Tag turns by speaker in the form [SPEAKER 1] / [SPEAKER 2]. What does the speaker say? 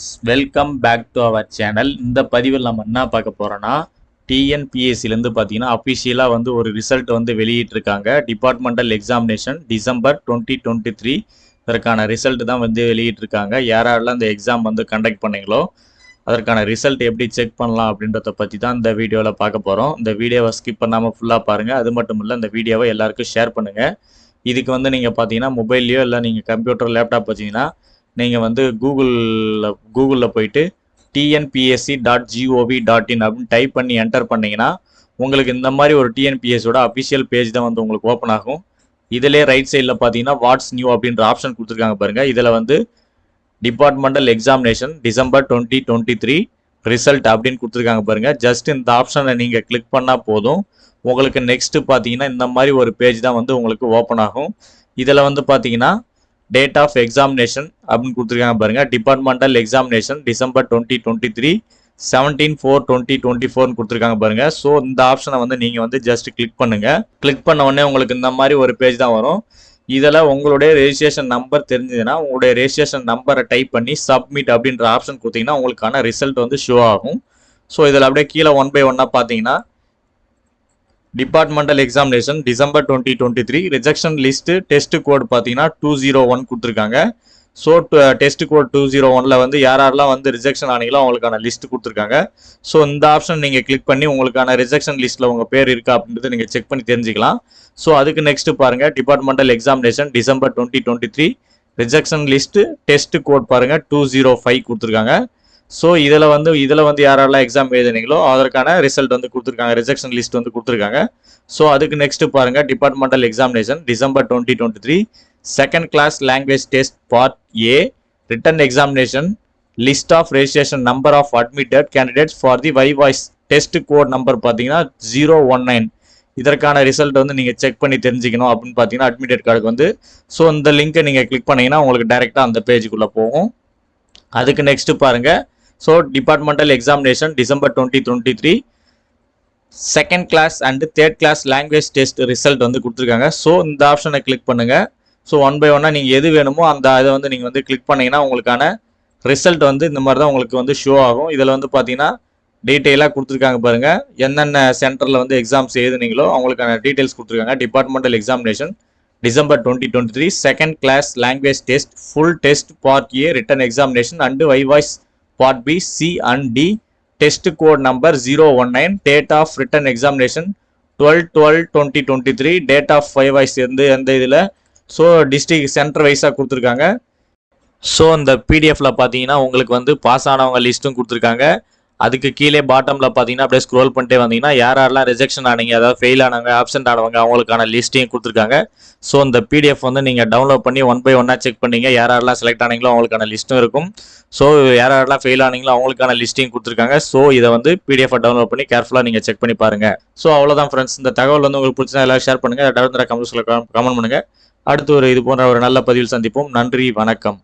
[SPEAKER 1] Friends, welcome back to our channel. இந்த பதிவில் நம்ம என்ன பார்க்க போகிறோன்னா, டிஎன்பிஎஸ்சிலேருந்து பார்த்தீங்கன்னா அஃபிஷியலாக வந்து ஒரு ரிசல்ட் வந்து வெளியிட்டிருக்காங்க. டிபார்ட்மெண்டல் எக்ஸாமினேஷன் டிசம்பர் 2023 இதற்கான ரிசல்ட் தான் வந்து வெளியிட்டிருக்காங்க. யாரெல்லாம் இந்த எக்ஸாம் வந்து கண்டக்ட் பண்ணீங்களோ அதற்கான ரிசல்ட் எப்படி செக் பண்ணலாம் அப்படின்றத பற்றி தான் இந்த வீடியோவில் பார்க்க போகிறோம். இந்த வீடியோவை ஸ்கிப் பண்ணாமல் ஃபுல்லாக பாருங்கள். அது மட்டும் இல்லை, இந்த வீடியோவை எல்லாருக்கும் ஷேர் பண்ணுங்கள். இதுக்கு வந்து நீங்கள் பார்த்தீங்கன்னா மொபைல்லையோ இல்லை நீங்கள் கம்ப்யூட்டர் லேப்டாப் வச்சிங்கன்னா நீங்கள் வந்து கூகுளில் போயிட்டு tnpsc.gov.in அப்படின்னு டைப் பண்ணி என்டர் பண்ணிங்கன்னா உங்களுக்கு இந்த மாதிரி ஒரு டிஎன்பிஎஸ்சியோட அஃபிஷியல் பேஜ் தான் வந்து உங்களுக்கு ஓப்பன் ஆகும். இதிலே ரைட் சைடில் பார்த்தீங்கன்னா வாட்ஸ் நியூ அப்படின்ற ஆப்ஷன் கொடுத்துருக்காங்க பாருங்கள். இதில் வந்து டிபார்ட்மெண்டல் எக்ஸாமினேஷன் டிசம்பர் 2023 ரிசல்ட் அப்படின்னு கொடுத்துருக்காங்க பாருங்கள். ஜஸ்ட் இந்த ஆப்ஷனை நீங்கள் கிளிக் பண்ணால் போதும். உங்களுக்கு நெக்ஸ்ட்டு பார்த்தீங்கன்னா இந்த மாதிரி ஒரு பேஜ் தான் வந்து உங்களுக்கு ஓப்பன் ஆகும். இதில் வந்து பார்த்தீங்கன்னா டேட் ஆஃப் எக்ஸாமினேஷன் அப்படின்னு கொடுத்துருக்காங்க பாருங்கள். டிபார்ட்மெண்டல் எக்ஸாமினேஷன் டிசம்பர் 2023 17/4/2024 கொடுத்துருக்காங்க பாருங்கள். ஸோ இந்த ஆப்ஷனை வந்து நீங்கள் வந்து ஜஸ்ட் கிளிக் பண்ணுங்கள். கிளிக் பண்ண உடனே உங்களுக்கு இந்த மாதிரி ஒரு பேஜ் தான் வரும். இதில் உங்களுடைய ரெஜிஸ்ட்ரேஷன் நம்பர் தெரிஞ்சதுன்னா உங்களுடைய ரெஜிஸ்ட்ரேஷன் நம்பரை டைப் பண்ணி சப்மிட் அப்படின்ற ஆப்ஷன் கொடுத்தீங்கன்னா உங்களுக்கான ரிசல்ட் வந்து ஷோ ஆகும். ஸோ இதில் அப்படியே கீழே 1 by 1 பார்த்தீங்கன்னா departmental examination December 2023 rejection list test code பார்த்தீங்கன்னா 201 கொடுத்துருக்காங்க. ஸோ டெஸ்ட் கோட் 201 வந்து யாரெல்லாம் வந்து ரிஜெக்ஷன் ஆனீங்களோ அவங்களுக்கான லிஸ்ட் கொடுத்துருக்காங்க. ஸோ இந்த ஆப்ஷன் நீங்கள் கிளிக் பண்ணி உங்களுக்கான ரிஜெக்ஷன் லிஸ்ட்டில் உங்கள் பேர் இருக்கா அப்படின்றத நீங்கள் செக் பண்ணி தெரிஞ்சுக்கலாம். ஸோ அதுக்கு நெக்ஸ்ட் பாருங்கள், departmental examination December 2023 rejection list test code பாருங்கள் 205 கொடுத்துருக்காங்க. ஸோ இதில் வந்து யாரெல்லாம் எக்ஸாம் எழுதுனீங்களோ அதற்கான ரிசல்ட் வந்து கொடுத்துருக்காங்க, ரிஜெக்ஷன் லிஸ்ட் வந்து கொடுத்துருக்காங்க. ஸோ அதுக்கு நெக்ஸ்ட் பாருங்கள், departmental examination December 2023 second class language test part A written examination list of registration number of admitted candidates for the viva voce test code number பார்த்தீங்கன்னா 019 இதற்கான ரிசல்ட் வந்து நீங்கள் செக் பண்ணி தெரிஞ்சுக்கணும் அப்படின்னு பார்த்தீங்கன்னா அட்மிட்டட் கார்டுக்கு வந்து ஸோ இந்த லிங்கை நீங்கள் கிளிக் பண்ணிங்கன்னா உங்களுக்கு டைரெக்டாக அந்த பேஜுக்குள்ளே போகும். அதுக்கு நெக்ஸ்ட் பாருங்கள், so departmental examination December 2023 second class and third class language test result வந்து கொடுத்துருக்காங்க. ஸோ இந்த ஆப்ஷனை கிளிக் பண்ணுங்கள். ஸோ 1 by 1 நீங்கள் எது வேணுமோ அந்த இதை வந்து நீங்கள் வந்து கிளிக் பண்ணிங்கன்னா உங்களுக்கான ரிசல்ட் வந்து இந்த மாதிரி தான் உங்களுக்கு வந்து ஷோ ஆகும். இதில் வந்து பார்த்தீங்கன்னா டீட்டெயிலாக கொடுத்துருக்காங்க பாருங்கள். என்னென்ன சென்டரில் வந்து எக்ஸாம்ஸ் எழுதுனீங்களோ அவங்களுக்கான டீட்டெயில்ஸ் கொடுத்துருக்காங்க. Departmental examination December 2023 second class language test full test part A written examination and viva voce part B C and D test code number 019 date of written examination 12/12/2023 date of viva voce எந்த இதில் so district centre வைஸாக கொடுத்துருக்காங்க. So இந்த பிடிஎஃப்பில் பார்த்தீங்கன்னா உங்களுக்கு வந்து pass ஆனவங்க லிஸ்ட்டும் கொடுத்துருக்காங்க. அதுக்கு கீழே பாட்டமில் பார்த்தீங்கன்னா அப்படியே ஸ்க்ரோல் பண்ணிட்டே வந்தீங்கன்னா யாரெல்லாம் ரிஜெக்ஷன் ஆனீங்க, அதாவது ஃபெயில் ஆனவங்க, ஆப்சென்ட் ஆனவங்க அவங்களுக்கான லிஸ்ட்டையும் கொடுத்துருக்காங்க. ஸோ இந்த பிடிஎஃப் வந்து நீங்கள் டவுன்லோட் பண்ணி 1 by 1 செக் பண்ணீங்க. யாரெல்லாம் செலக்ட் ஆனீங்களோ அவங்களுக்கான லிஸ்ட்டும் இருக்கும். ஸோ யாரெல்லாம் ஃபெயில் ஆனீங்களோ அவங்களுக்கான லிஸ்ட்டையும் கொடுத்துருக்காங்க. ஸோ இதை வந்து பிடிஎஃப் டவுன்லோட் பண்ணி கேர்ஃபுல்லாக நீங்கள் செக் பண்ணி பாருங்கள். ஸோ அவ்வளோதான் ஃப்ரெண்ட்ஸ். இந்த தகவல் வந்து உங்களுக்கு பிடிச்சா எல்லாரும் ஷேர் பண்ணுங்கள். டவுன் கமெண்ட்ஸில் கமெண்ட் பண்ணுங்கள். அடுத்து இது போன்ற ஒரு நல்ல பதிவில் சந்திப்போம். நன்றி, வணக்கம்.